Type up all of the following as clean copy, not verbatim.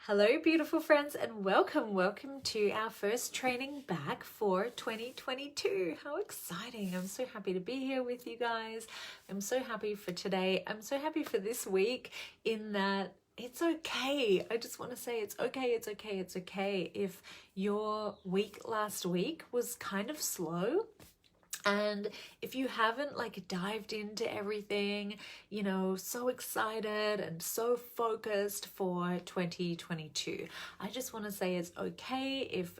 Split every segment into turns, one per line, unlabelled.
Hello, beautiful friends, and welcome to our first training back for 2022. How exciting. I'm so happy to be here with you guys. I'm so happy for today. I'm so happy for this week in that it's okay. I just want to say it's okay if your week last week was kind of slow. And if you haven't dived into everything, so excited and so focused for 2022, I just want to say it's okay if,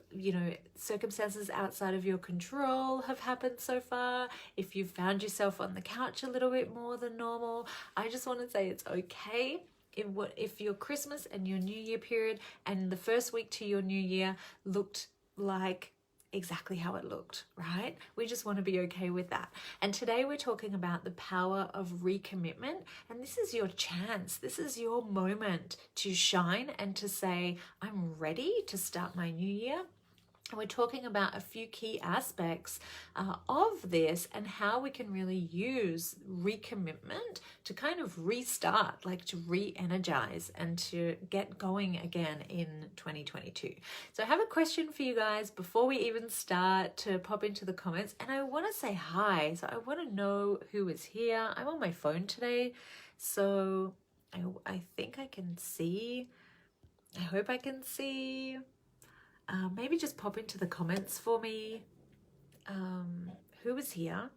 circumstances outside of your control have happened so far. If you've found yourself on the couch a little bit more than normal, I just want to say it's okay. If your Christmas and your New Year period and the first week to your New Year looked like exactly how it looked, right? We just want to be okay with that. And today we're talking about the power of recommitment. And this is your chance. This is your moment to shine and to say, I'm ready to start my new year. And we're talking about a few key aspects of this and how we can really use recommitment to kind of restart, to re-energize and to get going again in 2022. So I have a question for you guys before we even start to pop into the comments. And I want to say hi. So I want to know who is here. I'm on my phone today. So I think I can see. I hope I can see. Maybe just pop into the comments for me who is here,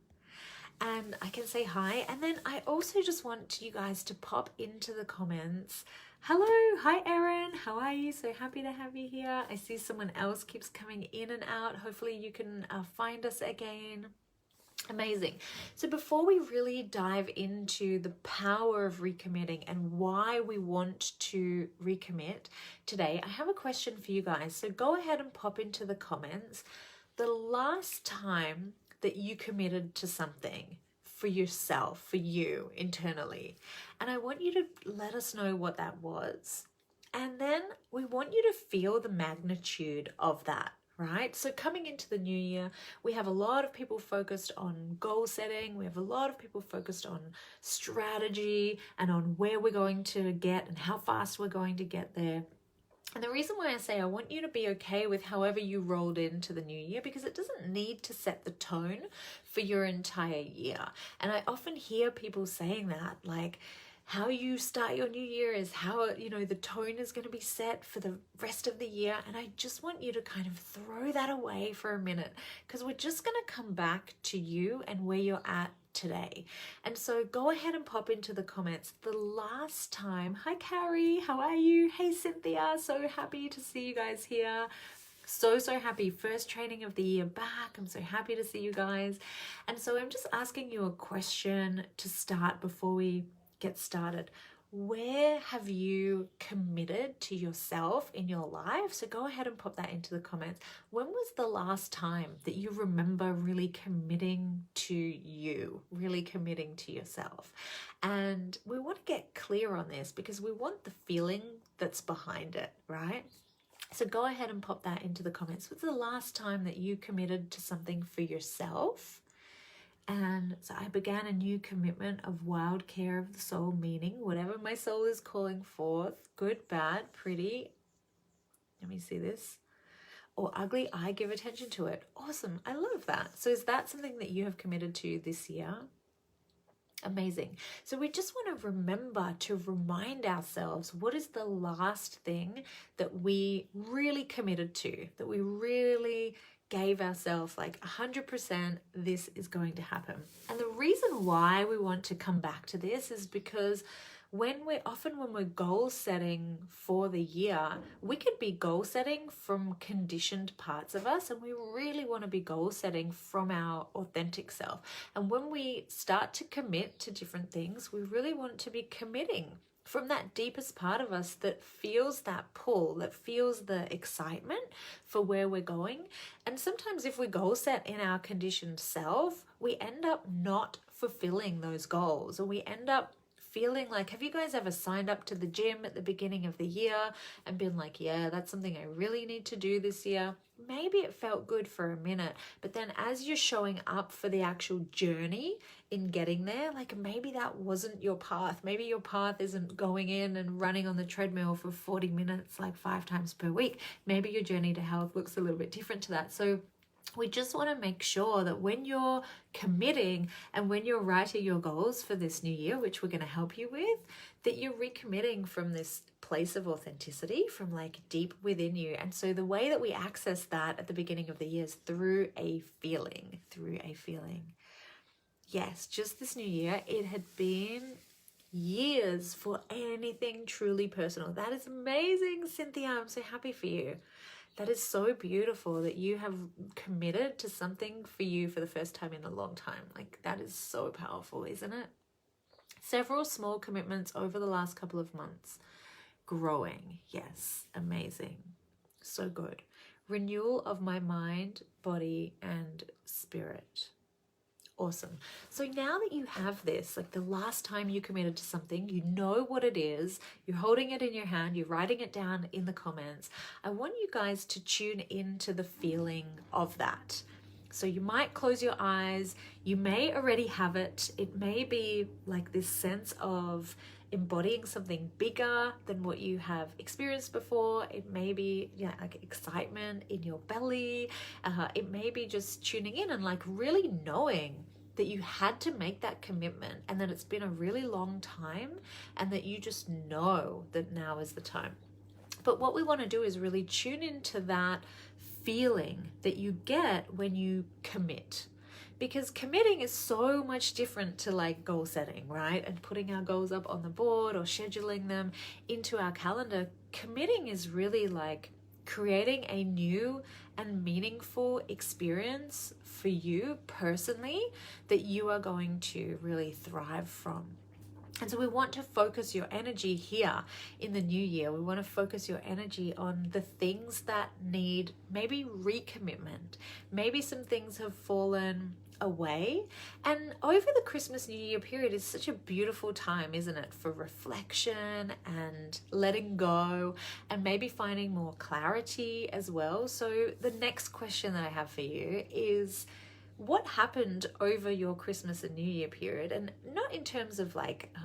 and I can say hi. And then I also just want you guys to pop into the comments. Hello, hi Erin, how are you? So happy to have you here. I see someone else keeps coming in and out. Hopefully you can find us again. Amazing. So before we really dive into the power of recommitting and why we want to recommit today, I have a question for you guys. So go ahead and pop into the comments the last time that you committed to something for yourself, for you internally. And I want you to let us know what that was. And then we want you to feel the magnitude of that. Right? So coming into the new year, we have a lot of people focused on goal setting. We have a lot of people focused on strategy and on where we're going to get and how fast we're going to get there. And the reason why I say I want you to be okay with however you rolled into the new year, because it doesn't need to set the tone for your entire year. And I often hear people saying that, how you start your new year is how, the tone is going to be set for the rest of the year. And I just want you to kind of throw that away for a minute, because we're just going to come back to you and where you're at today. And so go ahead and pop into the comments the last time. Hi Carrie, how are you? Hey Cynthia, so happy to see you guys here. So happy. First training of the year back. I'm so happy to see you guys. And so I'm just asking you a question to start before we get started. Where have you committed to yourself in your life? So go ahead and pop that into the comments. When was the last time that you remember really committing to you, really committing to yourself? And we want to get clear on this because we want the feeling that's behind it, right? So go ahead and pop that into the comments. What's the last time that you committed to something for yourself? And so I began a new commitment of wild care of the soul, meaning whatever my soul is calling forth, good, bad, pretty, let me see this, or ugly, I give attention to it. Awesome. I love that. So is that something that you have committed to this year? Amazing. So we just want to remember to remind ourselves, what is the last thing that we really committed to, that we really gave ourselves 100%, this is going to happen. And the reason why we want to come back to this is because when we're goal setting for the year, we could be goal setting from conditioned parts of us, and we really want to be goal setting from our authentic self. And when we start to commit to different things, we really want to be committing from that deepest part of us that feels that pull, that feels the excitement for where we're going. And sometimes if we goal set in our conditioned self, we end up not fulfilling those goals, or we end up feeling like, have you guys ever signed up to the gym at the beginning of the year and been like, yeah, that's something I really need to do this year? Maybe it felt good for a minute, but then as you're showing up for the actual journey in getting there, like maybe that wasn't your path. Maybe your path isn't going in and running on the treadmill for 40 minutes, like 5 times per week. Maybe your journey to health looks a little bit different to that. So we just want to make sure that when you're committing and when you're writing your goals for this new year, which we're going to help you with, that you're recommitting from this place of authenticity, from like deep within you. And so the way that we access that at the beginning of the year is through a feeling, Yes, just this new year, it had been years for anything truly personal. That is amazing, Cynthia. I'm so happy for you. That is so beautiful that you have committed to something for you for the first time in a long time. Like, that is so powerful, isn't it? Several small commitments over the last couple of months. Growing. Yes, amazing. So good. Renewal of my mind, body, and spirit. Awesome. So now that you have this, like the last time you committed to something, you know what it is, you're holding it in your hand, you're writing it down in the comments. I want you guys to tune into the feeling of that. So you might close your eyes, you may already have it. It may be like this sense of embodying something bigger than what you have experienced before. It may be like excitement in your belly. It may be just tuning in and like really knowing that you had to make that commitment and that it's been a really long time and that you just know that now is the time. But what we want to do is really tune into that feeling that you get when you commit. Because committing is so much different to like goal setting, right? And putting our goals up on the board or scheduling them into our calendar. Committing is really like creating a new and meaningful experience for you personally that you are going to really thrive from. And so we want to focus your energy here in the new year. We want to focus your energy on the things that need maybe recommitment. Maybe some things have fallen away. And over the Christmas New Year period is such a beautiful time, isn't it? For reflection and letting go and maybe finding more clarity as well. So the next question that I have for you is, what happened over your Christmas and New Year period? And not in terms of like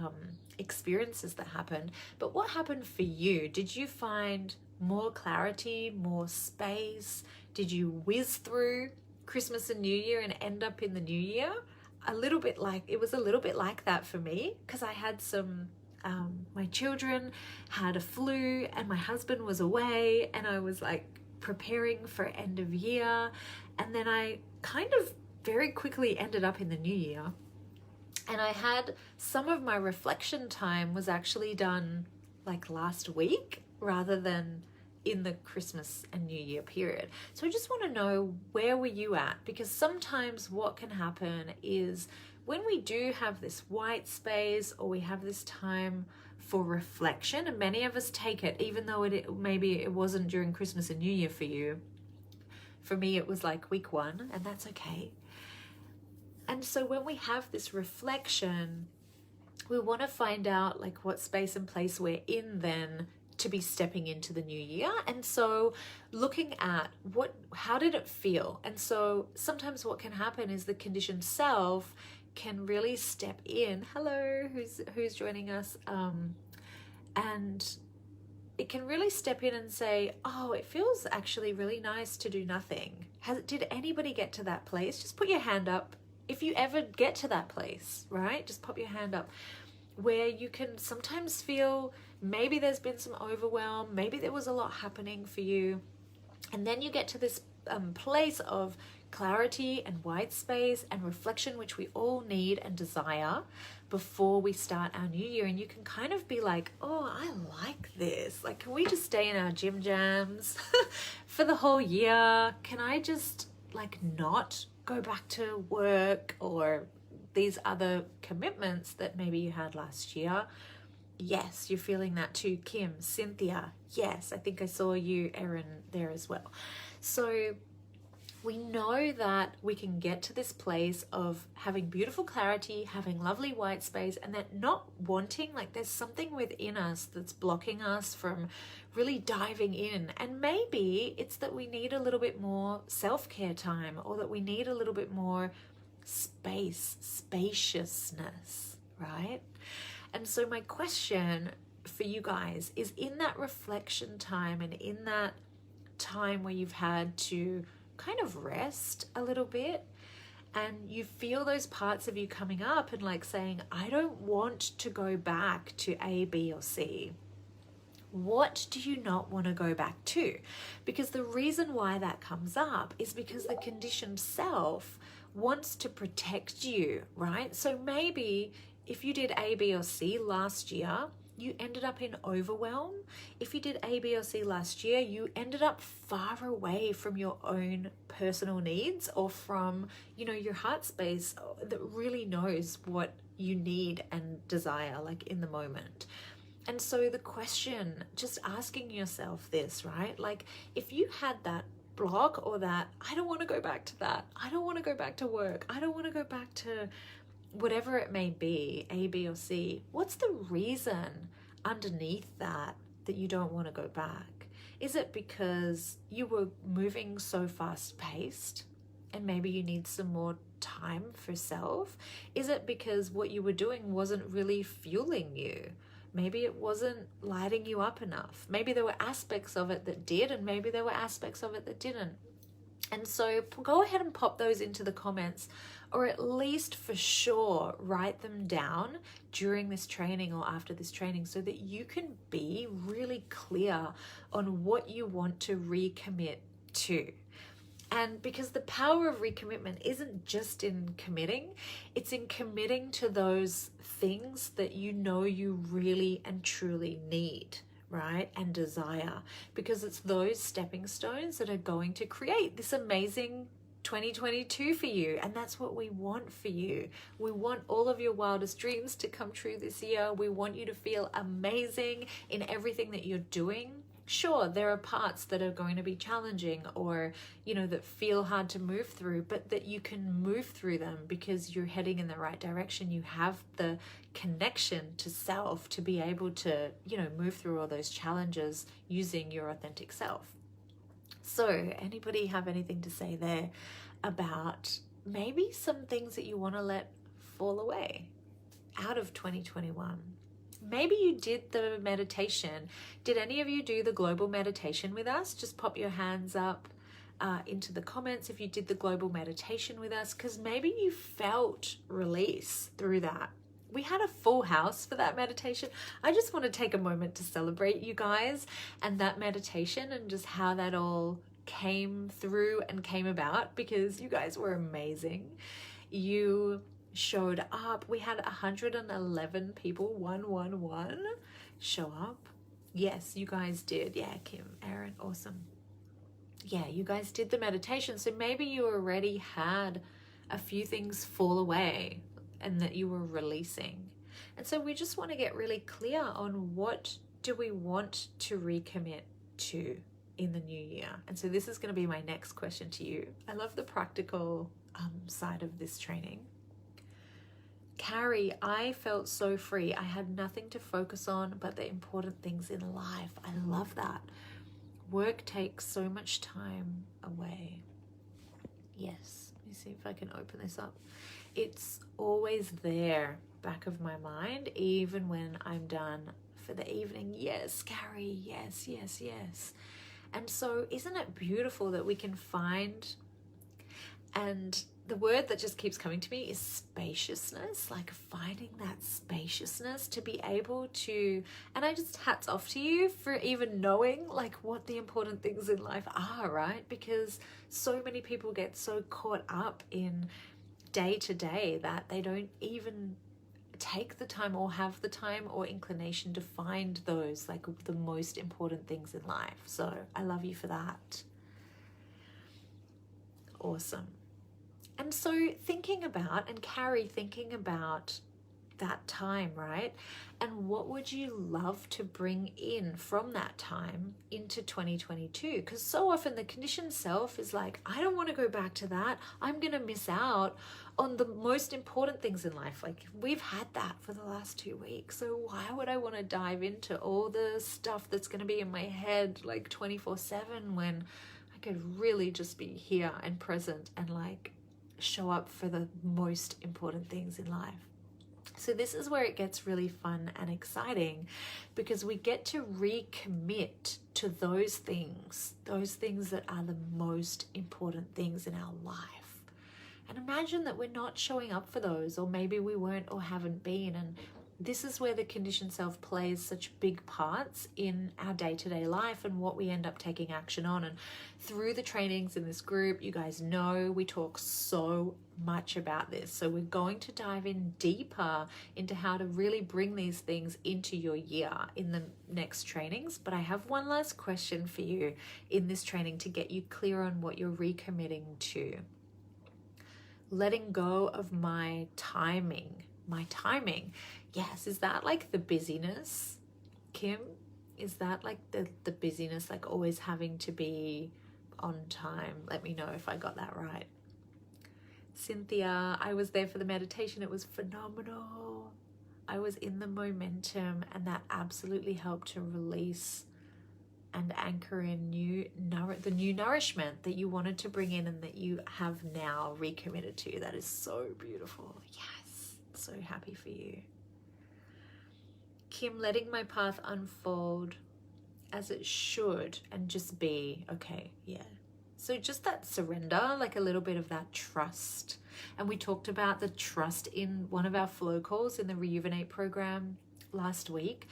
experiences that happened, but what happened for you? Did you find more clarity, more space? Did you whiz through Christmas and New Year and end up in the new year? It was a little bit like that for me, because I had some my children had a flu and my husband was away, and I was like preparing for end of year, and then I kind of very quickly ended up in the new year. And I had some of my reflection time was actually done like last week rather than in the Christmas and New Year period. So I just want to know, where were you at? Because sometimes what can happen is when we do have this white space or we have this time for reflection, and many of us take it, even though maybe it wasn't during Christmas and New Year for you. For me, it was like week 1, and that's okay. And so when we have this reflection, we want to find out like what space and place we're in then to be stepping into the new year. And so looking at how did it feel? And so sometimes what can happen is the conditioned self can really step in. Hello, who's joining us? And it can really step in and say, oh, it feels actually really nice to do nothing. Did anybody get to that place? Just put your hand up if you ever get to that place, right? Just pop your hand up, where you can sometimes feel maybe there's been some overwhelm, maybe there was a lot happening for you, and then you get to this place of clarity and white space and reflection, which we all need and desire before we start our new year. And you can kind of be like, oh, I like this. Like, can we just stay in our gym jams for the whole year? Can I just like not go back to work or these other commitments that maybe you had last year? Yes, you're feeling that too. Kim, Cynthia, yes, I think I saw you, Erin, there as well. So we know that we can get to this place of having beautiful clarity, having lovely white space, and then not wanting, like there's something within us that's blocking us from really diving in. And maybe it's that we need a little bit more self-care time, or that we need a little bit more spaciousness, right? And so my question for you guys is, in that reflection time and in that time where you've had to kind of rest a little bit, and you feel those parts of you coming up and like saying, I don't want to go back to A, B, or C. What do you not want to go back to? Because the reason why that comes up is because the conditioned self wants to protect you, right? So maybe if you did A, B, or C last year, you ended up in overwhelm. If you did A, B, or C last year, you ended up far away from your own personal needs, or from, your heart space that really knows what you need and desire, like in the moment. And so the question, just asking yourself this, right? Like if you had that block, or that, I don't want to go back to that. I don't want to go back to work. I don't want to go back to whatever it may be, A, B, or C. What's the reason underneath that you don't want to go back? Is it because you were moving so fast paced and maybe you need some more time for self? Is it because what you were doing wasn't really fueling you? Maybe it wasn't lighting you up enough. Maybe there were aspects of it that did, and maybe there were aspects of it that didn't. And so go ahead and pop those into the comments, or at least for sure write them down during this training or after this training, so that you can be really clear on what you want to recommit to. And because the power of recommitment isn't just in committing, it's in committing to those things that you know you really and truly need, right? And desire, because it's those stepping stones that are going to create this amazing 2022 for you. And that's what we want for you. We want all of your wildest dreams to come true this year. We want you to feel amazing in everything that you're doing. Sure, there are parts that are going to be challenging, or, that feel hard to move through, but that you can move through them because you're heading in the right direction. You have the connection to self to be able to, move through all those challenges using your authentic self. So anybody have anything to say there about maybe some things that you want to let fall away out of 2021? Maybe you did the meditation. Did any of you do the global meditation with us? Just pop your hands up into the comments if you did the global meditation with us, because maybe you felt release through that. We had a full house for that meditation. I just want to take a moment to celebrate you guys and that meditation, and just how that all came through and came about, because you guys were amazing. You showed up. We had 111 people, 111, show up. Yes, you guys did. Yeah, Kim, Aaron, awesome. Yeah, you guys did the meditation. So maybe you already had a few things fall away and that you were releasing. And so we just want to get really clear on, what do we want to recommit to in the new year? And so this is going to be my next question to you. I love the practical side of this training. Carrie, I felt so free. I had nothing to focus on but the important things in life. I love that. Work takes so much time away. Yes, let me see if I can open this up. It's always there, back of my mind, even when I'm done for the evening. Yes, Carrie, yes, yes, yes. And so isn't it beautiful that we can find, and the word that just keeps coming to me is spaciousness, like finding that spaciousness to be able to, and I just hats off to you for even knowing like what the important things in life are, right? Because so many people get so caught up in day to day that they don't even take the time or have the time or inclination to find those like the most important things in life. So I love you for that. Awesome. And so thinking about, and Carrie, thinking about that time, right? And what would you love to bring in from that time into 2022? Because so often the conditioned self is like, I don't want to go back to that. I'm going to miss out on the most important things in life. Like, we've had that for the last 2 weeks. So why would I want to dive into all the stuff that's going to be in my head like 24/7 when I could really just be here and present and like show up for the most important things in life? So this is where it gets really fun and exciting, because we get to recommit to those things that are the most important things in our life. And imagine that we're not showing up for those, or maybe we weren't or haven't been. And this is where the conditioned self plays such big parts in our day-to-day life and what we end up taking action on. And through the trainings in this group, you guys know we talk so much about this. So we're going to dive in deeper into how to really bring these things into your year in the next trainings. But I have one last question for you in this training to get you clear on what you're recommitting to. Letting go of my timing. Yes, is that like the busyness, Kim? Is that like the busyness, like always having to be on time? Let me know if I got that right. Cynthia, I was there for the meditation. It was phenomenal. I was in the momentum, and that absolutely helped to release and anchor in the new nourishment that you wanted to bring in and that you have now recommitted to. That is so beautiful. Yes, so happy for you. Kim, letting my path unfold as it should and just be okay. Yeah. So just that surrender, like a little bit of that trust. And we talked about the trust in one of our flow calls in the Rejuvenate program last week.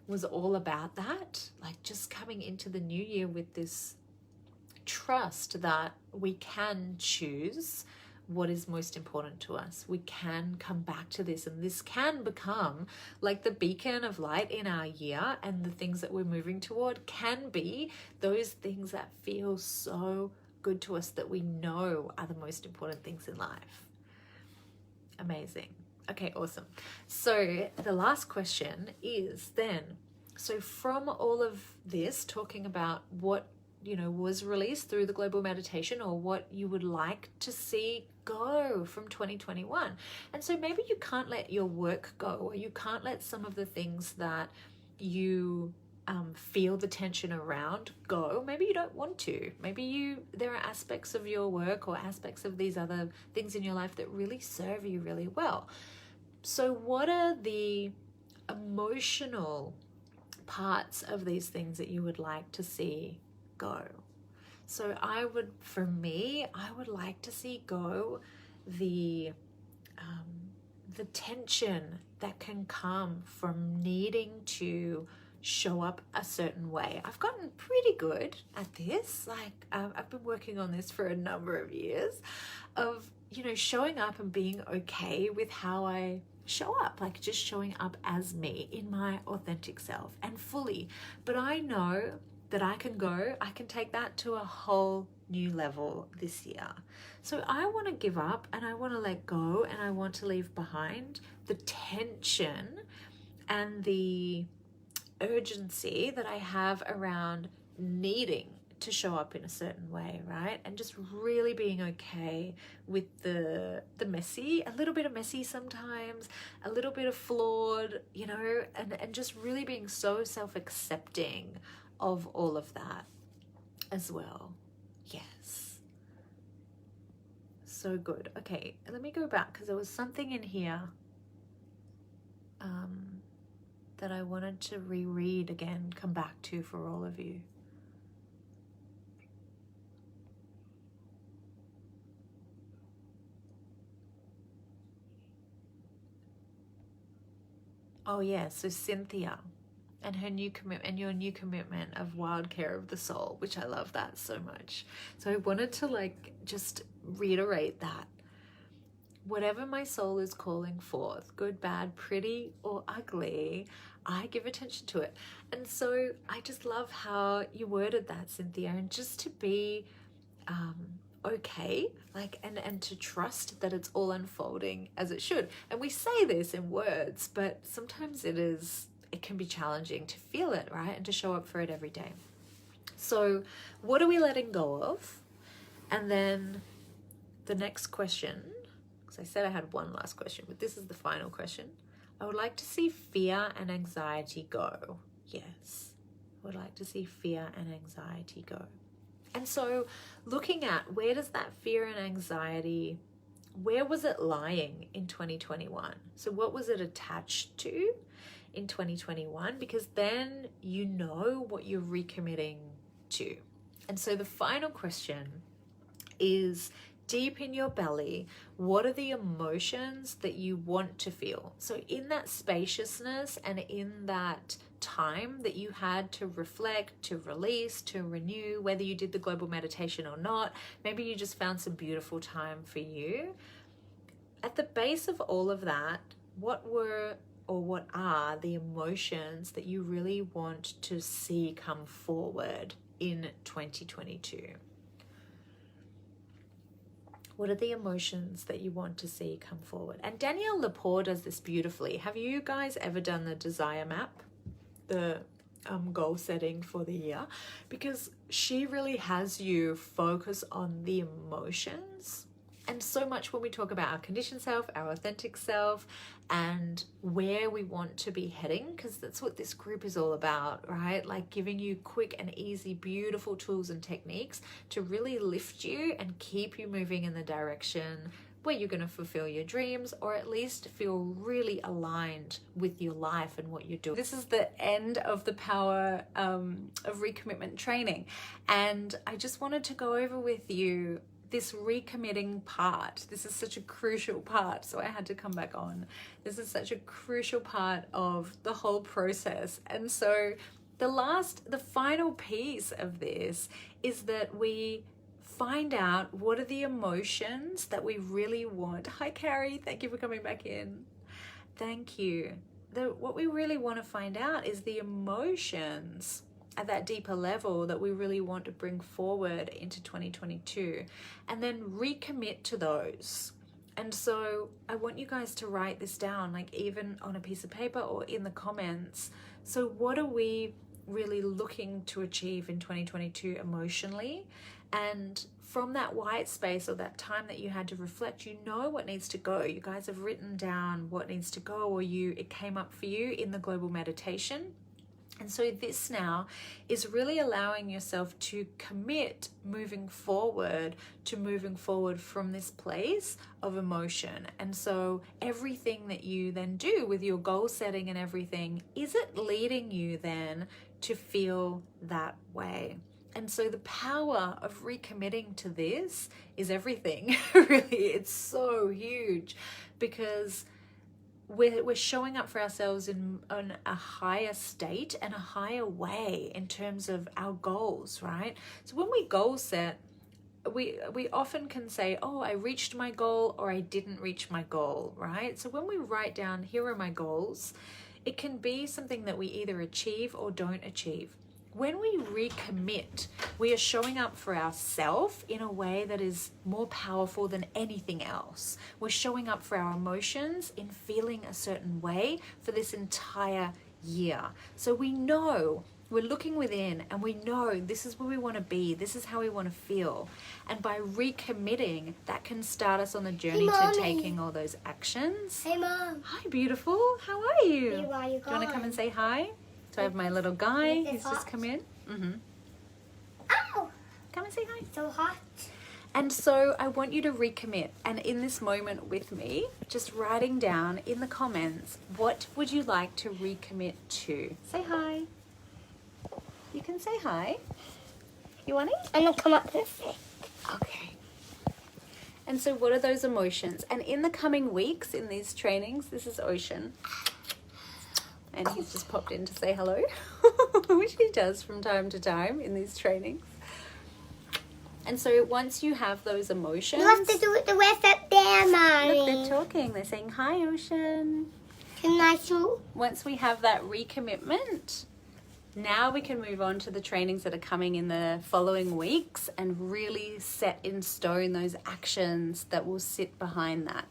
Was all about that, like just coming into the new year with this trust that we can choose what is most important to us. We can come back to this, and this can become like the beacon of light in our year, and the things that we're moving toward can be those things that feel so good to us that we know are the most important things in life. Amazing. Okay, awesome. So the last question is then, so from all of this, talking about what, was released through the global meditation, or what you would like to see go from 2021. And so maybe you can't let your work go, or you can't let some of the things that you feel the tension around go. Maybe you don't want to. Maybe there are aspects of your work or aspects of these other things in your life that really serve you really well. So what are the emotional parts of these things that you would like to see go? So I would like to see go the tension that can come from needing to show up a certain way. I've gotten pretty good at this. Like I've been working on this for a number of years of, showing up and being okay with how I show up, like just showing up as me in my authentic self and fully. But I know that I can take that to a whole new level this year. So I want to give up, and I want to let go, and I want to leave behind the tension and the urgency that I have around needing to show up in a certain way, right? And just really being okay with the messy, a little bit of messy sometimes, a little bit of flawed, and just really being so self-accepting of all of that as well. Yes. So good. Okay, let me go back, because there was something in here that I wanted to reread again, come back to for all of you. Oh yeah, so Cynthia and her new commitment, and your new commitment of wild care of the soul, which I love that so much. So I wanted to just reiterate that. Whatever my soul is calling forth, good, bad, pretty, or ugly, I give attention to it. And so I just love how you worded that, Cynthia, and just to be okay, like, and to trust that it's all unfolding as it should. And we say this in words, but sometimes it can be challenging to feel it, right? And to show up for it every day. So what are we letting go of? And then the next question, because I said I had one last question, but this is the final question. I would like to see fear and anxiety go. Yes, I would like to see fear and anxiety go. And so looking at where does that fear and anxiety, where was it lying in 2021? So what was it attached to in 2021? Because then you know what you're recommitting to. And so the final question is, deep in your belly, what are the emotions that you want to feel? So in that spaciousness and in that time that you had to reflect, to release, to renew, whether you did the global meditation or not, maybe you just found some beautiful time for you. At the base of all of that, what are the emotions that you really want to see come forward in 2022? What are the emotions that you want to see come forward? And Danielle Lepore does this beautifully. Have you guys ever done the desire map? The goal setting for the year? Because she really has you focus on the emotions. And so much when we talk about our conditioned self, our authentic self, and where we want to be heading, because that's what this group is all about, right? Like giving you quick and easy, beautiful tools and techniques to really lift you and keep you moving in the direction where you're going to fulfill your dreams, or at least feel really aligned with your life and what you're doing. This is the end of the Power of Recommitment training. And I just wanted to go over with you this recommitting part. This is such a crucial part, so I had to come back on. This is such a crucial part of the whole process. And so the final piece of this is that we find out what are the emotions that we really want. Hi Carrie, thank you for coming back in. Thank you. What we really want to find out is the emotions at that deeper level that we really want to bring forward into 2022, and then recommit to those. And so I want you guys to write this down, like even on a piece of paper or in the comments. So what are we really looking to achieve in 2022 emotionally? And from that white space or that time that you had to reflect, you know what needs to go. You guys have written down what needs to go, or it came up for you in the global meditation. And so this now is really allowing yourself to commit moving forward from this place of emotion. And so everything that you then do with your goal setting and everything, is it leading you then to feel that way? And so the power of recommitting to this is everything. Really, it's so huge, because we're showing up for ourselves in a higher state and a higher way in terms of our goals, right? So when we goal set, we often can say, oh, I reached my goal or I didn't reach my goal, right? So when we write down, here are my goals, it can be something that we either achieve or don't achieve. When we recommit, we are showing up for ourselves in a way that is more powerful than anything else. We're showing up for our emotions in feeling a certain way for this entire year. So we know, we're looking within and we know this is where we want to be. This is how we want to feel. And by recommitting, that can start us on the journey to taking all those actions.
Hey, Mom.
Hi, beautiful. How are you?
Hey, why are you
Do you want to come and say hi? So I have my little guy. He's just come in.
Ow!
Come and say hi.
So hot.
And so I want you to recommit. And in this moment with me, just writing down in the comments, what would you like to recommit to? Say hi. You can say hi. You want it?
I'm going to come up this way.
Okay. And so what are those emotions? And in the coming weeks in these trainings, this is Ocean. And he's just popped in to say hello, which he does from time to time in these trainings. And so once you have those emotions...
You have to do it the rest up there, Mommy.
Look, they're talking. They're saying, hi, Ocean.
Can I shoot?
Once we have that recommitment,
Now we can move on to the trainings that are coming in the following weeks and really set in stone those actions that will sit behind that.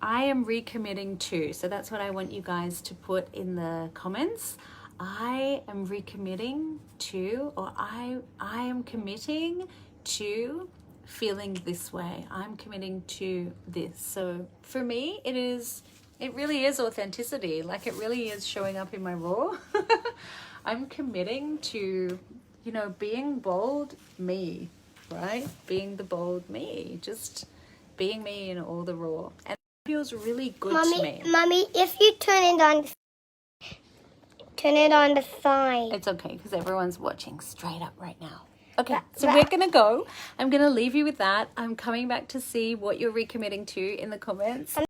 I am recommitting to, so that's what I want you guys to put in the comments. I am recommitting to, or I am committing to feeling this way. I'm committing to this. So for me, it really is authenticity. Like, it really is showing up in my raw. I'm committing to, being bold me, right? Being the bold me, just being me in all the raw. And it feels really good to me.
Mommy, if you turn it on the side.
It's okay, because everyone's watching straight up right now. Okay, so we're going to go. I'm going to leave you with that. I'm coming back to see what you're recommitting to in the comments.